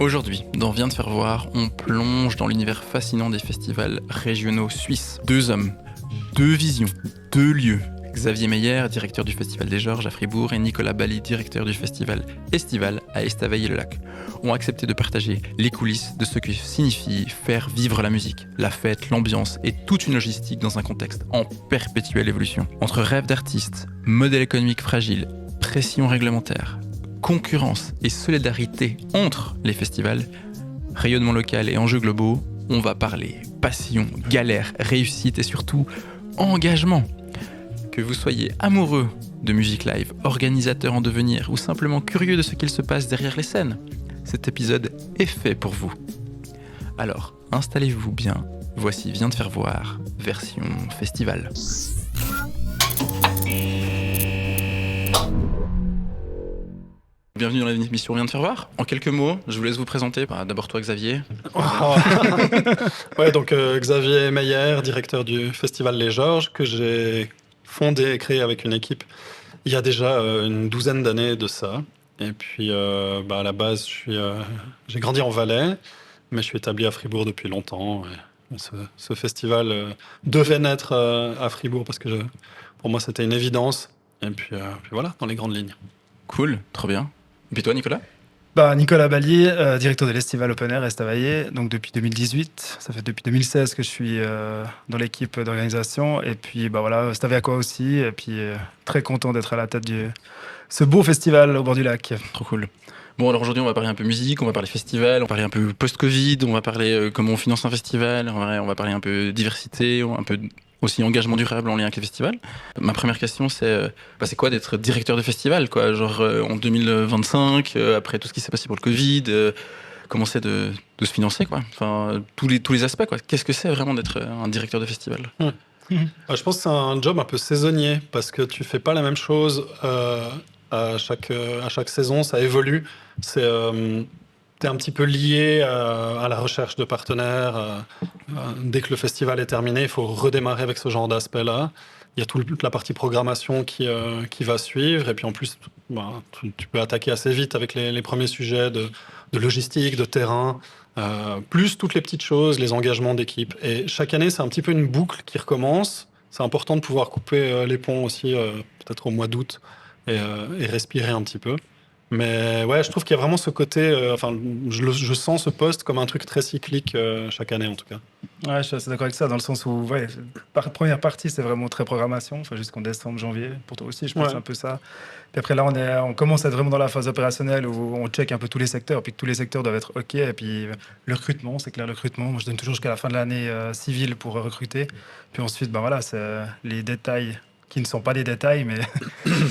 Aujourd'hui, dans Viens de faire voir, on plonge dans l'univers fascinant des festivals régionaux suisses. 2 hommes, 2 visions, 2 lieux. Xavier Meyer, directeur du Festival des Georges à Fribourg, et Nicolas Bally, directeur du Festival Estival à Estavayer-le-Lac, ont accepté de partager les coulisses de ce que signifie faire vivre la musique, la fête, l'ambiance et toute une logistique dans un contexte en perpétuelle évolution. Entre rêves d'artistes, modèle économique fragile, pression réglementaire, concurrence et solidarité entre les festivals, rayonnement local et enjeux globaux, on va parler passion, galère, réussite et surtout engagement. Que vous soyez amoureux de musique live, organisateur en devenir ou simplement curieux de ce qu'il se passe derrière les scènes, cet épisode est fait pour vous. Alors, installez-vous bien, voici Viens de faire voir, version festival. Bienvenue dans l'émission Viens de faire voir. En quelques mots, je vous laisse vous présenter. D'abord toi Xavier. Ouais, donc Xavier Meyer, directeur du Festival Les Georges, que j'ai fondé et créé avec une équipe il y a déjà une douzaine d'années de ça. Et puis à la base, j'ai grandi en Valais, mais je suis établi à Fribourg depuis longtemps. Et ce festival devait naître à Fribourg parce que pour moi c'était une évidence. Et puis voilà, dans les grandes lignes. Cool, trop bien. Et puis toi Nicolas ? Nicolas Bally, directeur de l'Estival Open Air Estavayer, donc depuis 2018. Ça fait depuis 2016 que je suis dans l'équipe d'organisation. Et puis Estavayer aussi. Et puis très content d'être à la tête de ce beau festival au bord du lac. Trop cool. Bon, alors aujourd'hui, on va parler un peu musique, on va parler festival, on va parler un peu post-Covid, on va parler comment on finance un festival, on va parler un peu diversité, un peu aussi engagement durable en lien avec les festivals. Ma première question, c'est quoi d'être directeur de festival, quoi, genre en 2025, après tout ce qui s'est passé pour le Covid, comment c'est de se financer, quoi. Enfin, tous les aspects, quoi. Qu'est-ce que c'est vraiment d'être un directeur de festival ? Je pense que c'est un job un peu saisonnier parce que tu fais pas la même chose à chaque saison, ça évolue. T'es un petit peu lié à la recherche de partenaires. Dès que le festival est terminé, il faut redémarrer avec ce genre d'aspect-là. Il y a toute la partie programmation qui va suivre. Et puis en plus, tu peux attaquer assez vite avec les premiers sujets de logistique, de terrain, plus toutes les petites choses, les engagements d'équipe. Et chaque année, c'est un petit peu une boucle qui recommence. C'est important de pouvoir couper les ponts aussi, peut-être au mois d'août, et respirer un petit peu. Mais ouais, je trouve qu'il y a vraiment ce côté... je sens ce poste comme un truc très cyclique chaque année, en tout cas. Ouais, je suis assez d'accord avec ça, dans le sens où, première partie, c'est vraiment très programmation, jusqu'en décembre, janvier. Pour toi aussi, je pense, c'est un peu ça. Puis après, là, on commence à être vraiment dans la phase opérationnelle où on check un peu tous les secteurs, puis que tous les secteurs doivent être OK. Et puis le recrutement, c'est clair, le recrutement. Moi, je donne toujours jusqu'à la fin de l'année civile pour recruter. Puis ensuite, c'est les détails qui ne sont pas des détails, mais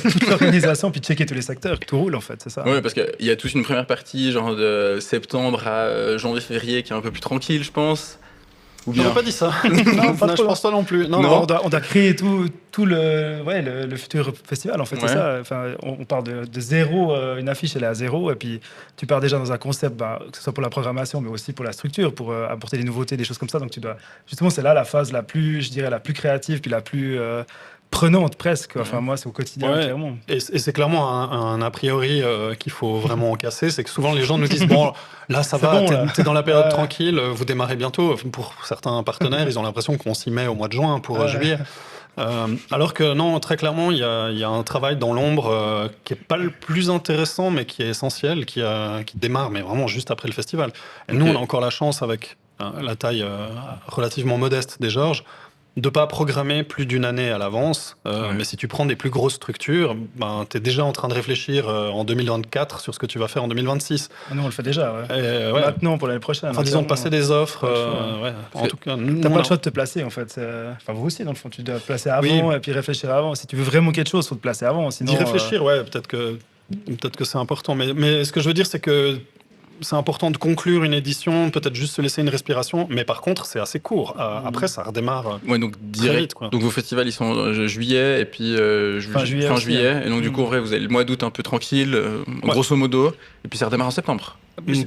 toute l'organisation, puis checker tous les secteurs, tout roule en fait, c'est ça. Oui, parce qu'il y a toute une première partie, genre de septembre à janvier-février, qui est un peu plus tranquille, je pense. Ou bien... On n'a pas dit ça. Non, je pense pas non plus. Non. On doit créer tout le futur festival, en fait, c'est ça. Enfin, on part de zéro, une affiche, elle est à zéro, et puis tu pars déjà dans un concept, que ce soit pour la programmation, mais aussi pour la structure, pour apporter des nouveautés, des choses comme ça. Donc tu dois... Justement, c'est là la phase la plus créative, puis la plus... prenante presque. Enfin, moi, c'est au quotidien, clairement. Et c'est clairement un a priori qu'il faut vraiment casser. C'est que souvent, les gens nous disent, bon, là, ça va, t'es dans la période tranquille, vous démarrez bientôt. Pour certains partenaires, ils ont l'impression qu'on s'y met au mois de juin pour juillet. Alors que non, très clairement, il y a un travail dans l'ombre qui est pas le plus intéressant, mais qui est essentiel, qui démarre, mais vraiment juste après le festival. Et nous, on a encore la chance, avec la taille relativement modeste des Georges, de pas programmer plus d'une année à l'avance. Mais si tu prends des plus grosses structures, tu es déjà en train de réfléchir en 2024 sur ce que tu vas faire en 202026. Nous, on le fait déjà. Maintenant, pour l'année prochaine. Enfin, disons de passer des offres. En tout cas, t'as pas le choix de te placer, en fait. Enfin, vous aussi, dans le fond, tu dois te placer avant et puis réfléchir avant. Si tu veux vraiment quelque chose, il faut te placer avant. Sinon, d'y réfléchir, peut-être que c'est important. Mais ce que je veux dire, c'est que c'est important de conclure une édition, peut-être juste se laisser une respiration, mais par contre, c'est assez court. Après, ça redémarre donc très vite, quoi. Donc vos festivals, ils sont juillet et puis fin juillet. Et donc du coup, vous avez le mois d'août un peu tranquille, grosso modo, et puis ça redémarre en septembre.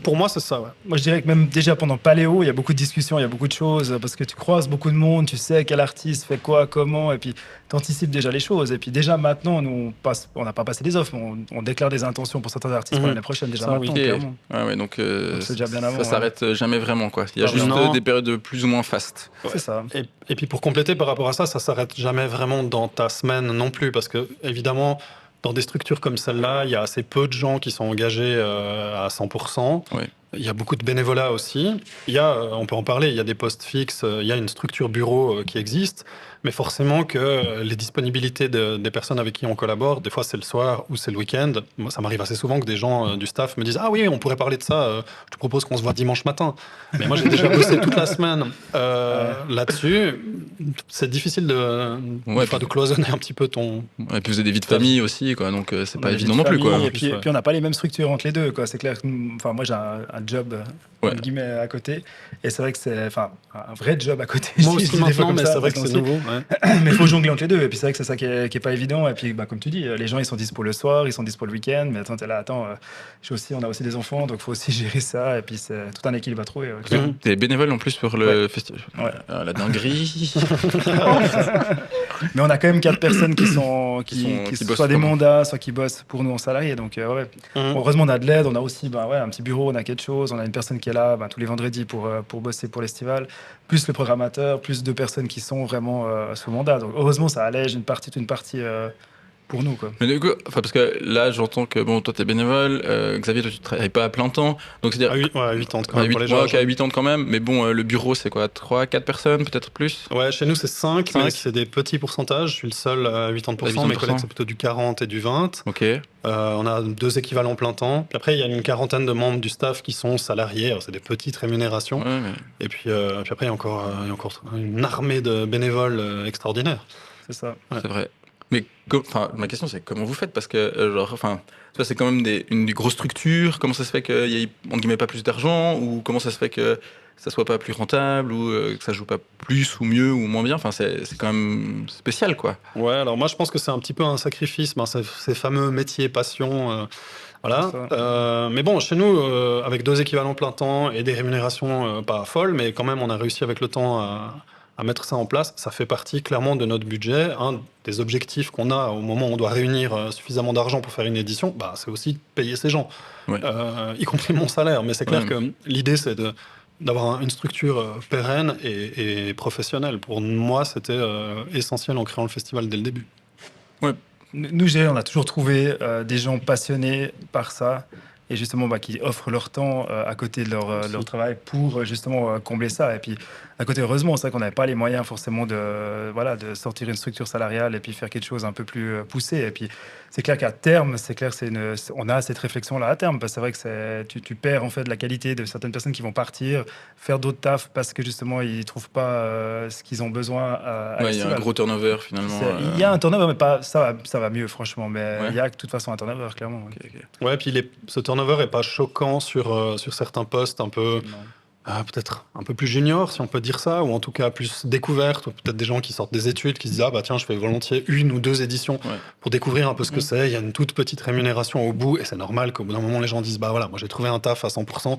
Pour moi, c'est ça, ouais. Moi, je dirais que même déjà pendant Paléo, il y a beaucoup de discussions, il y a beaucoup de choses, parce que tu croises beaucoup de monde, tu sais quel artiste fait quoi, comment, et puis tu anticipes déjà les choses. Et puis déjà maintenant, nous, on n'a pas passé des offres, mais on déclare des intentions pour certains artistes pour l'année prochaine, déjà Ça, maintenant, clairement. Donc c'est déjà bien avant, ça s'arrête jamais vraiment, quoi. Il y a Ah, juste non. des périodes plus ou moins fastes. C'est ça. Et puis pour compléter par rapport à ça s'arrête jamais vraiment dans ta semaine non plus, parce que évidemment, dans des structures comme celle-là, il y a assez peu de gens qui sont engagés à 100%. Oui. Il y a beaucoup de bénévolat aussi. On peut en parler, il y a des postes fixes, il y a une structure bureau qui existe, mais forcément que les disponibilités des personnes avec qui on collabore, des fois c'est le soir ou c'est le week-end. Moi, ça m'arrive assez souvent que des gens du staff me disent « Ah oui, on pourrait parler de ça, je te propose qu'on se voit dimanche matin. » Mais moi, j'ai déjà bossé toute la semaine là-dessus. C'est difficile de cloisonner un petit peu ton... Et puis vous avez des vies de famille aussi, quoi, donc c'est On pas a des évident vies non de plus, quoi. famille, Et puis on n'a pas les mêmes structures entre les deux, quoi. C'est clair que moi j'ai un job entre guillemets à côté, et c'est vrai que c'est un vrai job à côté. Moi aussi maintenant, mais c'est vrai que c'est nouveau. Ouais. Mais il faut jongler entre les deux, et puis c'est vrai que c'est ça qui est pas évident. Et puis comme tu dis, les gens ils sont dispo le soir, ils sont dispo le week-end, mais attends, t'es là, on a aussi des enfants, donc il faut aussi gérer ça, et puis c'est tout un équilibre à trouver. T'es bénévole en plus pour le festival. Ouais. La dinguerie. Mais on a quand même 4 personnes qui bossent soit des mandats, soit qui bossent pour nous en salarié. Donc heureusement on a de l'aide, on a aussi un petit bureau, on a quelque chose, on a une personne qui est là tous les vendredis pour bosser pour l'estival, plus le programmateur, plus 2 personnes qui sont vraiment sous mandat. Donc heureusement ça allège une partie pour nous, quoi. Mais du coup, parce que là j'entends que toi t'es bénévole, Xavier toi tu travailles pas à plein temps, donc c'est-à-dire 8 ans quand même pour les gens. 8 ans quand même, mais bon le bureau c'est quoi, 3-4 personnes peut-être plus? Ouais, chez nous c'est 5, mais c'est des petits pourcentages. Je suis le seul à 80%, mes collègues c'est plutôt du 40 et du 20. Ok. On a 2 équivalents plein temps. Puis après il y a une quarantaine de membres du staff qui sont salariés, alors c'est des petites rémunérations. Et puis après il y a encore une armée de bénévoles extraordinaires. C'est ça. Ouais. C'est vrai. Mais ma question c'est comment vous faites, parce que ça c'est quand même une grosse structure. Comment ça se fait qu'il y ait entre guillemets pas plus d'argent, ou comment ça se fait que ça soit pas plus rentable, ou que ça joue pas plus ou mieux ou moins bien. Enfin c'est quand même spécial, quoi. Ouais, alors moi je pense que c'est un petit peu un sacrifice, ces fameux métiers passion. Voilà. Mais bon, chez nous, avec 2 équivalents plein temps et des rémunérations pas folles, mais quand même on a réussi avec le temps à mettre ça en place. Ça fait partie clairement de notre budget. Un des objectifs qu'on a au moment où on doit réunir suffisamment d'argent pour faire une édition, c'est aussi de payer ces gens, y compris mon salaire. Mais c'est clair que l'idée, c'est d'avoir une structure pérenne et professionnelle. Pour moi, c'était essentiel en créant le festival dès le début. Ouais. Nous, on a toujours trouvé des gens passionnés par ça, et justement qui offrent leur temps à côté de leur travail pour justement combler ça. Et puis à côté, heureusement, c'est vrai qu'on n'avait pas les moyens forcément de sortir une structure salariale et puis faire quelque chose un peu plus poussé. Et puis c'est clair qu'à terme, on a cette réflexion-là à terme, parce que c'est vrai que tu perds en fait la qualité de certaines personnes qui vont partir, faire d'autres tafs parce que justement ils trouvent pas ce qu'ils ont besoin à il y a un gros turnover finalement. Il y a un turnover, mais pas ça va mieux franchement. Mais il y a de toute façon un turnover clairement. Ouais, puis ce turnover est pas choquant sur certains postes un peu. Peut-être un peu plus junior, si on peut dire ça, ou en tout cas plus découverte, ou peut-être des gens qui sortent des études, qui se disent tiens, je fais volontiers 1 ou 2 éditions pour découvrir un peu ce que c'est. Il y a une toute petite rémunération au bout, et c'est normal qu'au bout d'un moment les gens disent moi j'ai trouvé un taf à 100%,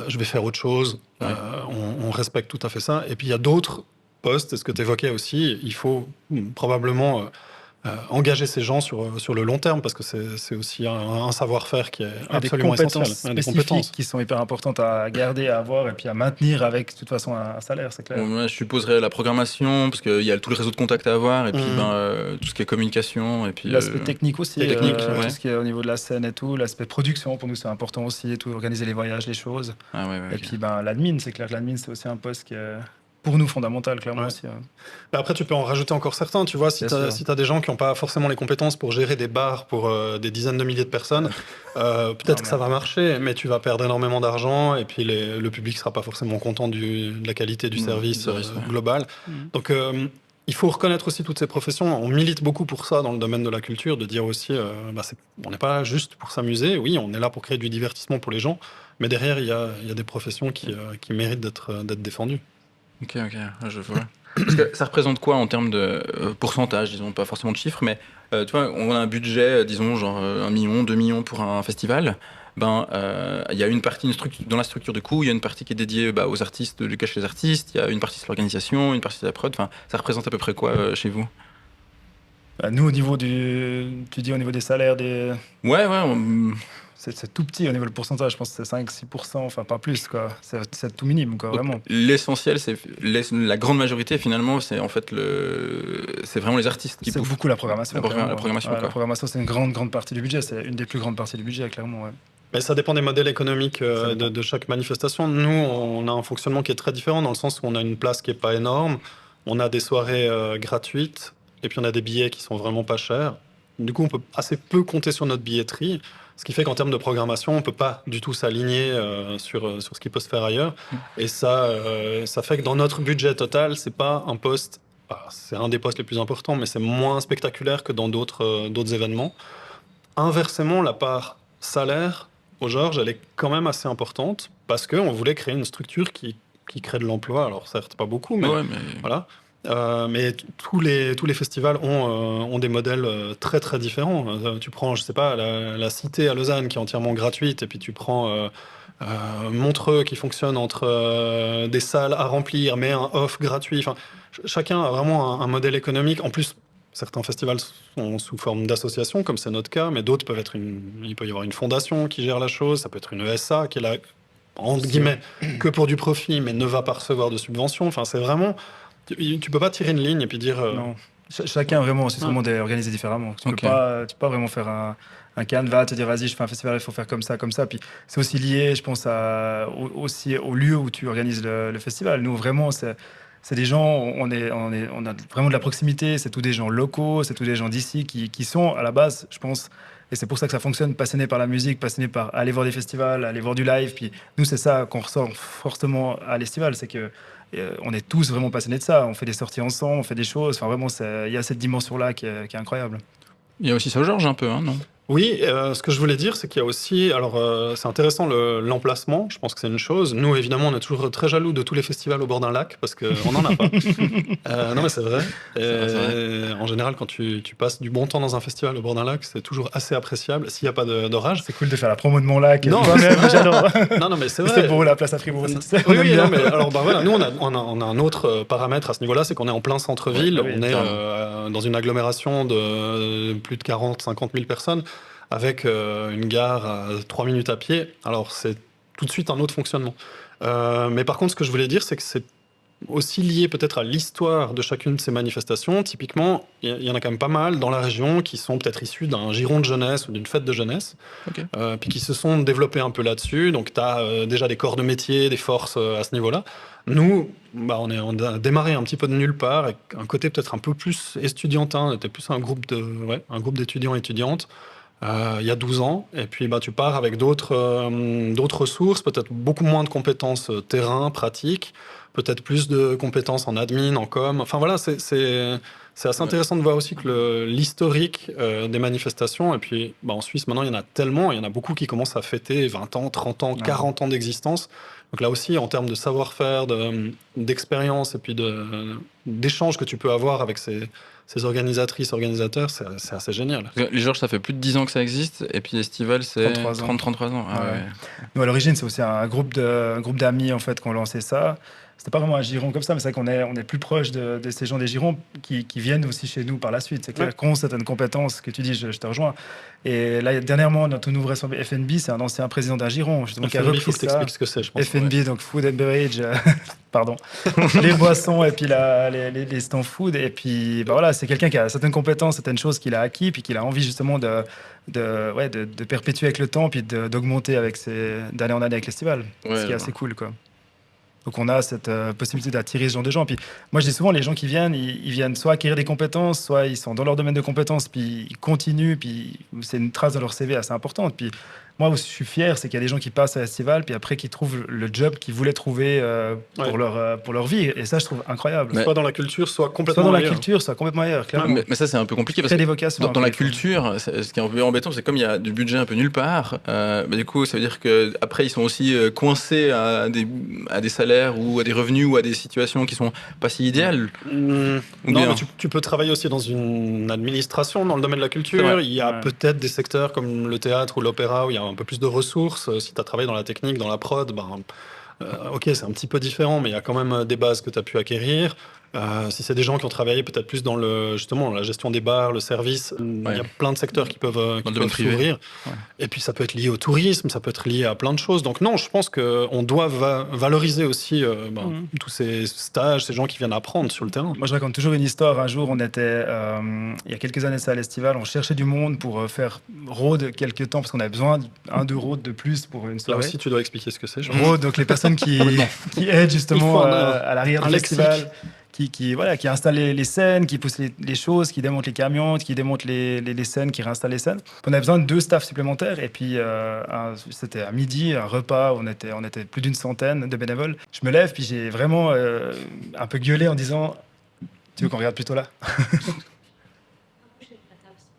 je vais faire autre chose. On respecte tout à fait ça. Et puis il y a d'autres postes, ce que tu évoquais aussi, il faut probablement engager ces gens sur le long terme, parce que c'est aussi un savoir-faire qui est absolument essentiel. Des compétences qui sont hyper importantes à garder, à avoir et puis à maintenir avec de toute façon un salaire, c'est clair. Moi, je supposerais la programmation, parce qu'il y a tout le réseau de contacts à avoir, et puis tout ce qui est communication, et puis l'aspect technique aussi, tout ce qui est au niveau de la scène et tout, l'aspect production pour nous c'est important aussi, et tout, organiser les voyages, les choses. Et puis l'admin, c'est clair que l'admin c'est aussi un poste qui est pour nous fondamental, clairement aussi. Après, tu peux en rajouter encore certains. Tu vois, si tu as des gens qui n'ont pas forcément les compétences pour gérer des bars pour des dizaines de milliers de personnes, peut-être que ça va marcher, mais tu vas perdre énormément d'argent, et puis le public ne sera pas forcément content de la qualité du service global. Donc, il faut reconnaître aussi toutes ces professions. On milite beaucoup pour ça dans le domaine de la culture, de dire aussi, on n'est pas là juste pour s'amuser. Oui, on est là pour créer du divertissement pour les gens, mais derrière, il y a des professions qui méritent d'être défendues. Ok, je vois. Parce que ça représente quoi en termes de pourcentage, disons, pas forcément de chiffres, mais tu vois, on a un budget, disons, genre 1 million, 2 millions pour un festival, il y a une partie dans la structure de coût, il y a une partie qui est dédiée aux artistes, du cash des artistes, il y a une partie sur l'organisation, une partie sur la prod. Enfin, ça représente à peu près quoi chez vous? Nous, au niveau tu dis au niveau des salaires, Ouais, c'est tout petit au niveau du pourcentage, je pense que c'est 5-6%, enfin pas plus, quoi. C'est tout minime, quoi, vraiment. L'essentiel, la grande majorité, finalement, c'est en fait c'est vraiment les artistes qui C'est bouffent. beaucoup la programmation. La programmation, la programmation, c'est une grande partie du budget, c'est une des plus grandes parties du budget, clairement. Ouais. Mais ça dépend des modèles économiques de chaque manifestation. Nous, on a un fonctionnement qui est très différent dans le sens où on a une place qui est pas énorme, on a des soirées gratuites, et puis on a des billets qui sont vraiment pas chers. Du coup, on peut assez peu compter sur notre billetterie, ce qui fait qu'en termes de programmation, on peut pas du tout s'aligner sur ce qui peut se faire ailleurs. Et ça fait que dans notre budget total, c'est pas un poste, c'est un des postes les plus importants, mais c'est moins spectaculaire que dans d'autres événements. Inversement, la part salaire au Georges, elle est quand même assez importante parce qu'on voulait créer une structure qui crée de l'emploi. Alors certes, pas beaucoup, mais voilà. Mais tous les festivals ont des modèles très très différents. Tu prends, je sais pas, la Cité à Lausanne qui est entièrement gratuite, et puis tu prends Montreux qui fonctionne entre des salles à remplir mais un off gratuit. Enfin, chacun a vraiment un modèle économique. En plus, certains festivals sont sous forme d'association, comme c'est notre cas, mais d'autres peuvent être il peut y avoir une fondation qui gère la chose, ça peut être une ESA qui est là, entre guillemets, que pour du profit, mais ne va pas recevoir de subventions. Enfin, c'est vraiment... Tu peux pas tirer une ligne et puis dire... Non. Chacun, vraiment, c'est tout le monde est organisé différemment. Tu peux pas vraiment faire un canevas, te dire, vas-y, je fais un festival, il faut faire comme ça, comme ça. Puis c'est aussi lié, je pense, aussi au lieu où tu organises le festival. Nous, vraiment, c'est des gens, on a vraiment de la proximité, c'est tous des gens locaux, c'est tous des gens d'ici qui sont, à la base, je pense, et c'est pour ça que ça fonctionne, passionnés par la musique, passionnés par aller voir des festivals, aller voir du live. Puis nous, c'est ça qu'on ressort fortement à l'estival, c'est que on est tous vraiment passionnés de ça. On fait des sorties ensemble, on fait des choses. Enfin, vraiment, il y a cette dimension-là qui est incroyable. Il y a aussi ça au Georges un peu, hein, non? Oui, ce que je voulais dire, c'est qu'il y a aussi... Alors, c'est intéressant l'emplacement, je pense que c'est une chose. Nous, évidemment, on est toujours très jaloux de tous les festivals au bord d'un lac, parce qu'on n'en a pas. Non, mais c'est vrai. C'est vrai. En général, quand tu passes du bon temps dans un festival au bord d'un lac, c'est toujours assez appréciable, s'il n'y a pas d'orage. C'est cool de faire la promo de mon lac. Non, j'adore. Non, mais c'est vrai. C'est pour la place à Fribourg. Oui, non, mais alors, voilà, nous, on a un autre paramètre à ce niveau-là, c'est qu'on est en plein centre-ville. On est dans une agglomération de plus de 40-50 000 personnes. Avec une gare à 3 minutes à pied. Alors, c'est tout de suite un autre fonctionnement. Mais par contre, ce que je voulais dire, c'est que c'est aussi lié peut-être à l'histoire de chacune de ces manifestations. Typiquement, il y en a quand même pas mal dans la région qui sont peut-être issus d'un giron de jeunesse ou d'une fête de jeunesse, puis qui se sont développés un peu là-dessus. Donc, tu as déjà des corps de métier, des forces à ce niveau-là. Nous, on a démarré un petit peu de nulle part, avec un côté peut-être un peu plus estudiantin. On était plus un groupe d'étudiants et étudiantes. Il y a 12 ans, et puis tu pars avec d'autres ressources, peut-être beaucoup moins de compétences terrain, pratiques, peut-être plus de compétences en admin, en com. Enfin voilà, c'est assez intéressant de voir aussi que l'historique des manifestations, et puis en Suisse maintenant il y en a tellement, il y en a beaucoup qui commencent à fêter 20 ans, 30 ans, 40 ans d'existence. Donc là aussi, en termes de savoir-faire, d'expérience, et puis d'échanges que tu peux avoir avec ces organisatrices, organisateurs, c'est assez génial. Les Georges, ça fait plus de 10 ans que ça existe, et puis l'Estival, c'est 30-33 ans. Ah ouais. Nous, à l'origine, c'est aussi un groupe d'amis en fait, qui ont lancé ça. C'était pas vraiment un giron comme ça, mais c'est vrai qu'on est plus proche de ces gens des girons qui viennent aussi chez nous par la suite. C'est clair qu'on a certaines compétences que tu dis, je te rejoins. Et là, dernièrement, notre nouveau responsable FNB, c'est un ancien président d'un giron. FNB, il faut que tu expliques ce que c'est, je pense. FNB, donc Food and Beverage, pardon, les boissons et puis les stands food. Et puis, voilà, c'est quelqu'un qui a certaines compétences, certaines choses qu'il a acquis, puis qu'il a envie justement de perpétuer avec le temps, puis d'augmenter d'année en année avec l'estival. Ce qui est assez cool, quoi. Donc on a cette possibilité d'attirer ce genre de gens. Puis moi je dis souvent, les gens qui viennent, ils viennent soit acquérir des compétences, soit ils sont dans leur domaine de compétences, puis ils continuent, puis c'est une trace dans leur CV assez importante. Puis moi où je suis fier, c'est qu'il y a des gens qui passent à l'estival, puis après qui trouvent le job qu'ils voulaient trouver pour leur vie. Et ça, je trouve incroyable. Soit dans la culture, soit complètement ailleurs. Soit complètement ailleurs, clairement. Mais ça, c'est un peu compliqué parce que dans la culture, ce qui est un peu embêtant, c'est comme il y a du budget un peu nulle part, du coup, ça veut dire qu'après, ils sont aussi coincés à des salaires ou à des revenus ou à des situations qui sont pas si idéales. Non, mais tu peux travailler aussi dans une administration dans le domaine de la culture. Il y a peut-être des secteurs comme le théâtre ou l'opéra où il y a un peu plus de ressources. Si tu as travaillé dans la technique, dans la prod, ok, c'est un petit peu différent, mais il y a quand même des bases que tu as pu acquérir. Si c'est des gens qui ont travaillé peut-être plus dans justement la gestion des bars, le service, il y a plein de secteurs qui peuvent s'ouvrir. Ouais. Et puis ça peut être lié au tourisme, ça peut être lié à plein de choses. Donc non, je pense qu'on doit valoriser aussi tous ces stages, ces gens qui viennent apprendre sur le terrain. Moi, je raconte toujours une histoire. Un jour, on était, il y a quelques années, ça à l'Estival, on cherchait du monde pour faire Rhodes quelques temps, parce qu'on avait besoin deux Rhodes de plus pour une soirée. Là aussi, tu dois expliquer ce que c'est. Rhodes, donc les personnes qui aident justement à l'arrière du festival. Qui installe les scènes, qui pousse les choses, qui démonte les camions, qui démonte les scènes, qui réinstalle les scènes. On avait besoin de 2 staffs supplémentaires. Et puis, c'était à midi, un repas, on était plus d'une centaine de bénévoles. Je me lève, puis j'ai vraiment un peu gueulé en disant « Tu veux qu'on regarde plutôt là ?»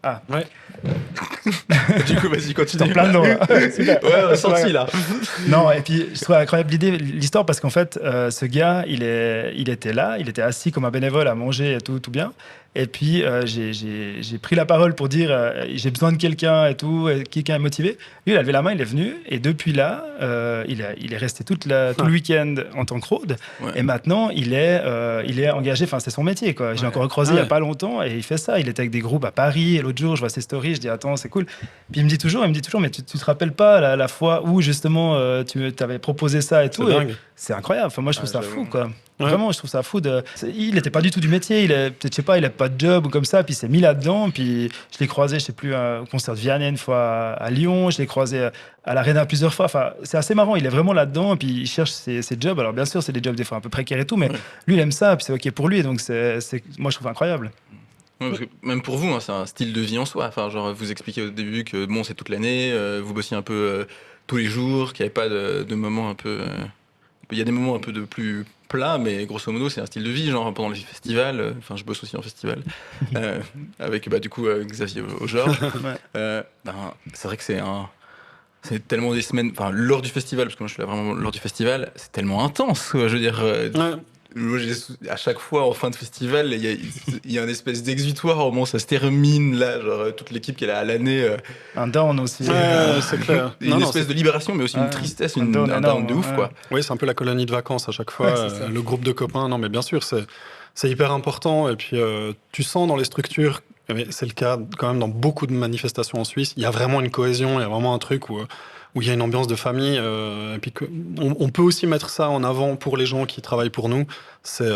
Ah, ouais. Du coup, vas-y, continue. T'es en plein dedans. Ouais, on a senti là. Non, et puis je trouve incroyable l'histoire parce qu'en fait, ce gars, il était là, il était assis comme un bénévole à manger et tout bien. Et puis j'ai pris la parole pour dire j'ai besoin de quelqu'un et tout, quelqu'un est motivé. Lui, il a levé la main, il est venu et depuis là, il est resté tout le week-end en tant que Rhodes. Ouais. Et maintenant, il est engagé. Enfin, c'est son métier, quoi. J'ai encore croisé il y a pas longtemps et il fait ça. Il était avec des groupes à Paris. Et l'autre jour, je vois ses stories, je dis attends, c'est cool. Puis il me dit toujours, mais tu te rappelles pas la fois où justement tu t'avais proposé ça et tout. C'est incroyable. Enfin, moi, je trouve ça fou, quoi. Ouais. Vraiment, je trouve ça fou. Il n'était pas du tout du métier. Peut-être, je sais pas, il n'avait pas de job ou comme ça. Puis il s'est mis là-dedans. Puis je l'ai croisé, je sais plus, au concert de Vianney une fois à Lyon. Je l'ai croisé à l'Arena plusieurs fois. Enfin, c'est assez marrant. Il est vraiment là-dedans. Puis il cherche ses jobs. Alors bien sûr, c'est des jobs des fois un peu précaires et tout, mais lui, il aime ça. Puis c'est ok pour lui. Donc moi, je trouve incroyable. Ouais, parce que même pour vous, hein, c'est un style de vie en soi. Enfin, genre, vous expliquez au début que bon, c'est toute l'année. Vous bossiez un peu tous les jours, qu'il n'y avait pas de moments un peu. Il y a des moments un peu de plus plat, mais grosso modo, c'est un style de vie. Genre pendant les festivals, enfin, je bosse aussi en festival avec du coup Xavier au Georges. C'est vrai que c'est tellement des semaines. Enfin, lors du festival, parce que moi je suis là vraiment lors du festival, c'est tellement intense. Quoi, je veux dire. À chaque fois en fin de festival, il y a une espèce d'exutoire au moment où ça se termine là, genre toute l'équipe qui est là à l'année. Un down aussi. C'est clair. Une espèce de libération, mais aussi une tristesse, un down de ouf, quoi. Oui, c'est un peu la colonie de vacances à chaque fois, le groupe de copains. Non, mais bien sûr, c'est hyper important. Et puis, tu sens dans les structures, c'est le cas quand même dans beaucoup de manifestations en Suisse, il y a vraiment une cohésion, il y a vraiment un truc où il y a une ambiance de famille, et puis on peut aussi mettre ça en avant pour les gens qui travaillent pour nous. C'est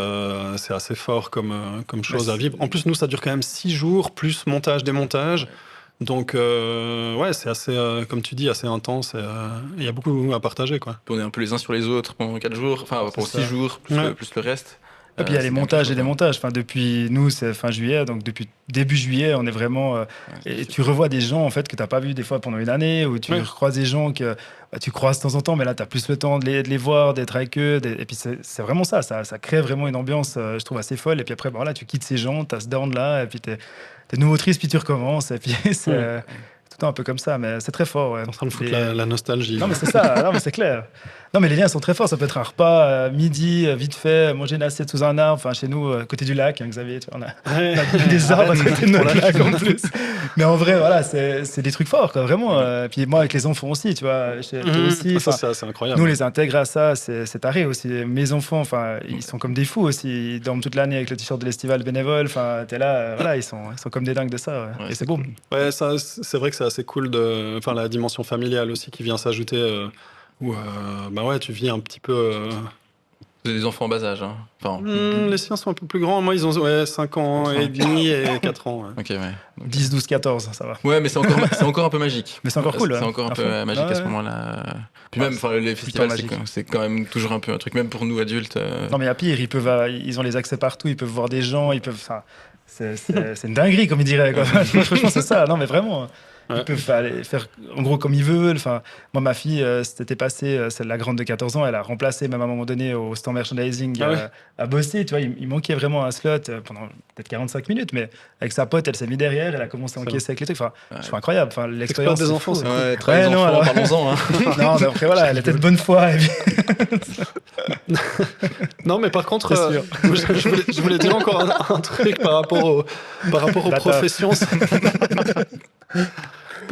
assez fort comme chose à vivre. En plus, nous, ça dure quand même 6 jours, plus montage, démontage. Donc, c'est assez, comme tu dis, assez intense. Il y a beaucoup à partager, quoi. On est un peu les uns sur les autres pendant 4 jours, enfin, pendant 6 jours, plus le reste. Et puis il y a les montages et des montages. Enfin, depuis nous, c'est fin juillet, donc depuis début juillet, on est vraiment. Et tu revois des gens en fait que tu n'as pas vu des fois pendant une année, ou tu croises des gens que tu croises de temps en temps, mais là tu as plus le temps de les voir, d'être avec eux. Et puis c'est vraiment ça crée vraiment une ambiance, je trouve, assez folle. Et puis après, là, tu quittes ces gens, tu as ce down là, et puis t'es nouveau triste, puis tu recommences. Et puis c'est tout le temps un peu comme ça, mais c'est très fort. Ouais. Ça me fout la nostalgie. Non, mais c'est ça, non, mais c'est clair. Non, mais les liens sont très forts. Ça peut être un repas midi, vite fait, manger une assiette sous un arbre. Enfin, chez nous, côté du lac, hein, Xavier, tu vois, on a des arbres à côté de notre lac en plus. Mais en vrai, voilà, c'est des trucs forts, quoi, vraiment. Puis moi, avec les enfants aussi, tu vois, chez toi aussi. Ça, c'est incroyable. Nous, les intègre à ça, c'est taré aussi. Mes enfants, enfin, ils sont comme des fous aussi. Ils dorment toute l'année avec le t-shirt de l'Estival bénévole. Enfin, t'es là, voilà, ils sont comme des dingues de ça. Ouais. Et c'est beau. Ouais, ça, c'est vrai que c'est assez cool enfin, la dimension familiale aussi qui vient s'ajouter. Où tu vis un petit peu. Vous avez des enfants en bas âge, hein. Enfin, les siens sont un peu plus grands. Moi, ils ont 5 ans et demi et 4 ans. Ok, ouais. Donc, 10, 12, 14, ça va. Ouais, mais c'est encore un peu magique. Mais c'est encore cool. C'est encore un peu magique à ce moment-là. Puis même, les festivals, c'est quand même toujours un peu un truc, même pour nous adultes. Non, mais à pire, ils ont les accès partout, ils peuvent voir des gens, ils peuvent. C'est une dinguerie, comme ils diraient. Quoi. Franchement, c'est ça. Non, mais vraiment. Ils peuvent aller faire en gros comme ils veulent. Enfin, moi, ma fille, c'était passé, c'est la grande de 14 ans, elle a remplacé même à un moment donné au stand merchandising à bosser. Tu vois, il manquait vraiment un slot pendant peut-être 45 minutes, mais avec sa pote, elle s'est mise derrière, elle a commencé à encaisser avec les trucs. Enfin, je trouve incroyable. Enfin, l'expérience des enfants, c'est cool. Très enfants, alors... parlons-en. Hein. Non, mais après, voilà, elle était de bonne foi. Et puis... non, mais par contre, je voulais dire encore un truc par rapport aux professions.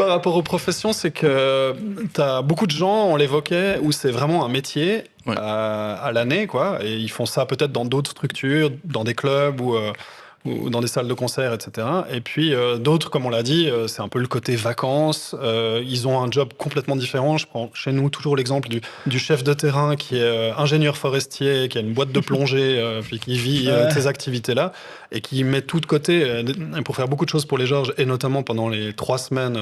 par rapport aux professions, c'est que tu as beaucoup de gens, on l'évoquait, où c'est vraiment un métier à l'année, quoi. Et ils font ça peut-être dans d'autres structures, dans des clubs ou dans des salles de concert, etc. Et puis d'autres, comme on l'a dit, c'est un peu le côté vacances. Ils ont un job complètement différent. Je prends chez nous toujours l'exemple du chef de terrain qui est ingénieur forestier, qui a une boîte de plongée, puis qui vit ces activités-là, et qui met tout de côté pour faire beaucoup de choses pour les Georges, et notamment pendant les 3 semaines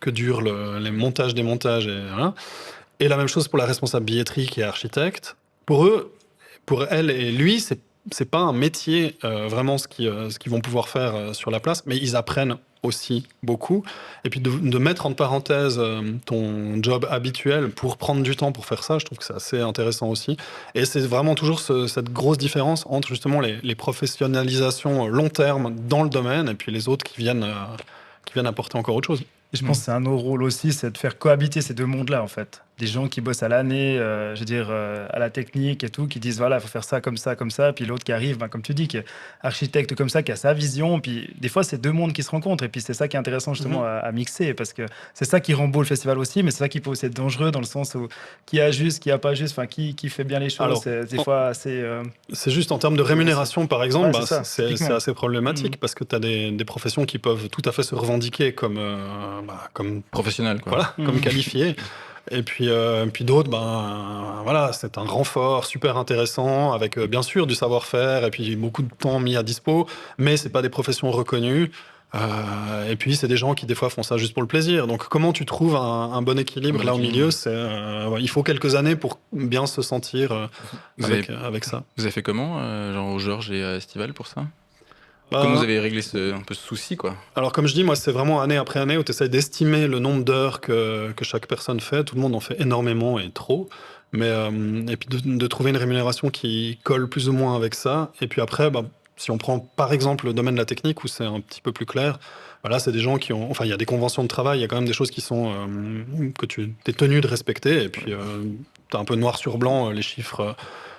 que durent les montages, démontages. Et la même chose pour la responsable billetterie qui est architecte. Pour eux, pour elle et lui, c'est pas un métier vraiment ce qu'ils vont pouvoir faire sur la place, mais ils apprennent aussi beaucoup. Et puis de mettre entre parenthèses ton job habituel pour prendre du temps pour faire ça, je trouve que c'est assez intéressant aussi. Et c'est vraiment toujours cette grosse différence entre justement les professionnalisations long terme dans le domaine et puis les autres qui viennent apporter encore autre chose. Et je pense que c'est un de nos rôles aussi, c'est de faire cohabiter ces deux mondes-là, en fait. Des gens qui bossent à l'année, je veux dire, à la technique et tout, qui disent, voilà, il faut faire ça, puis l'autre qui arrive, comme tu dis, qui est architecte comme ça, qui a sa vision, puis des fois, c'est deux mondes qui se rencontrent, et puis c'est ça qui est intéressant, justement, à mixer, parce que c'est ça qui rend beau le festival aussi, mais c'est ça qui peut aussi être dangereux, dans le sens où qui a juste, qui a pas juste, enfin, qui fait bien les choses. Alors, c'est des fois assez... C'est juste en termes de rémunération, par exemple, c'est assez problématique, parce que tu as des professions qui peuvent tout à fait se revendiquer comme professionnel, quoi. Voilà, comme qualifié. Et puis d'autres, voilà, c'est un renfort super intéressant avec bien sûr du savoir-faire et puis beaucoup de temps mis à dispo, mais c'est pas des professions reconnues. Et puis c'est des gens qui des fois font ça juste pour le plaisir. Donc comment tu trouves un bon équilibre là au milieu, il faut quelques années pour bien se sentir avec ça. Vous avez fait comment, genre au Georges et à Estival pour ça? Comment vous avez réglé un peu ce souci, quoi? Alors, comme je dis, moi, c'est vraiment année après année où tu essaies d'estimer le nombre d'heures que chaque personne fait. Tout le monde en fait énormément et trop. Et puis de trouver une rémunération qui colle plus ou moins avec ça. Et puis après, si on prend par exemple le domaine de la technique où c'est un petit peu plus clair, voilà, c'est des gens qui ont... Enfin, il y a des conventions de travail, il y a quand même des choses qui sont... que tu es tenu de respecter. Et puis, tu as un peu noir sur blanc les chiffres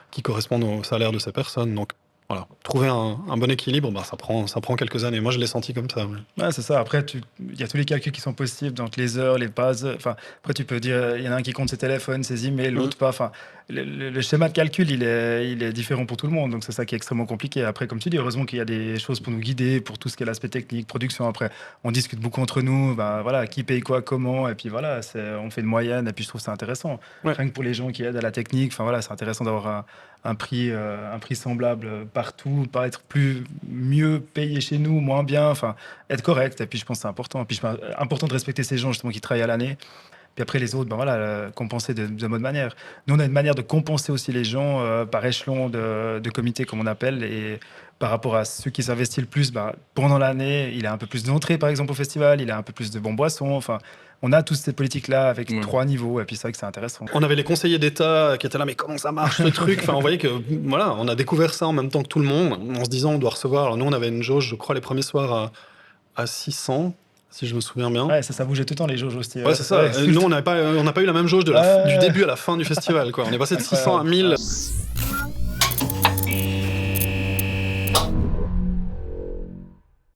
qui correspondent au salaire de ces personnes. Donc, voilà, trouver un bon équilibre, ça prend quelques années. Moi, je l'ai senti comme ça. Ouais, c'est ça. Après, il y a tous les calculs qui sont possibles, donc les heures, les bases. Enfin, après, tu peux dire, il y en a un qui compte ses téléphones, ses emails, l'autre pas. Enfin, le schéma de calcul, il est différent pour tout le monde. Donc, c'est ça qui est extrêmement compliqué. Après, comme tu dis, heureusement qu'il y a des choses pour nous guider, pour tout ce qui est l'aspect technique, production. Après, on discute beaucoup entre nous. Voilà, qui paye quoi, comment. Et puis voilà, on fait une moyenne. Et puis, je trouve ça intéressant. Ouais. Rien que pour les gens qui aident à la technique. Enfin, voilà, c'est intéressant d'avoir un prix semblable partout, pas être mieux payé chez nous, moins bien, enfin, être correct. Et puis, je pense que c'est important. Et puis, important de respecter ces gens, justement, qui travaillent à l'année. Puis après, les autres, compenser de bonne manière. Nous, on a une manière de compenser aussi les gens par échelon de comité, comme on appelle. Et par rapport à ceux qui s'investissent le plus, pendant l'année, il a un peu plus d'entrées, par exemple, au festival. Il a un peu plus de bons boissons. Enfin, on a toutes ces politiques-là avec 3 niveaux. Et puis, c'est vrai que c'est intéressant. On avait les conseillers d'État qui étaient là, mais comment ça marche ce truc? Enfin, on voyait que, voilà, on a découvert ça en même temps que tout le monde, en se disant, on doit recevoir. Alors, nous, on avait une jauge, je crois, les premiers soirs à 600. Si je me souviens bien. Ouais, ça bougeait tout le temps, les jauges aussi. Ouais, c'est ça. Nous, on n'a pas eu la même jauge du début à la fin du festival, quoi. On est passé de 600 à 1000.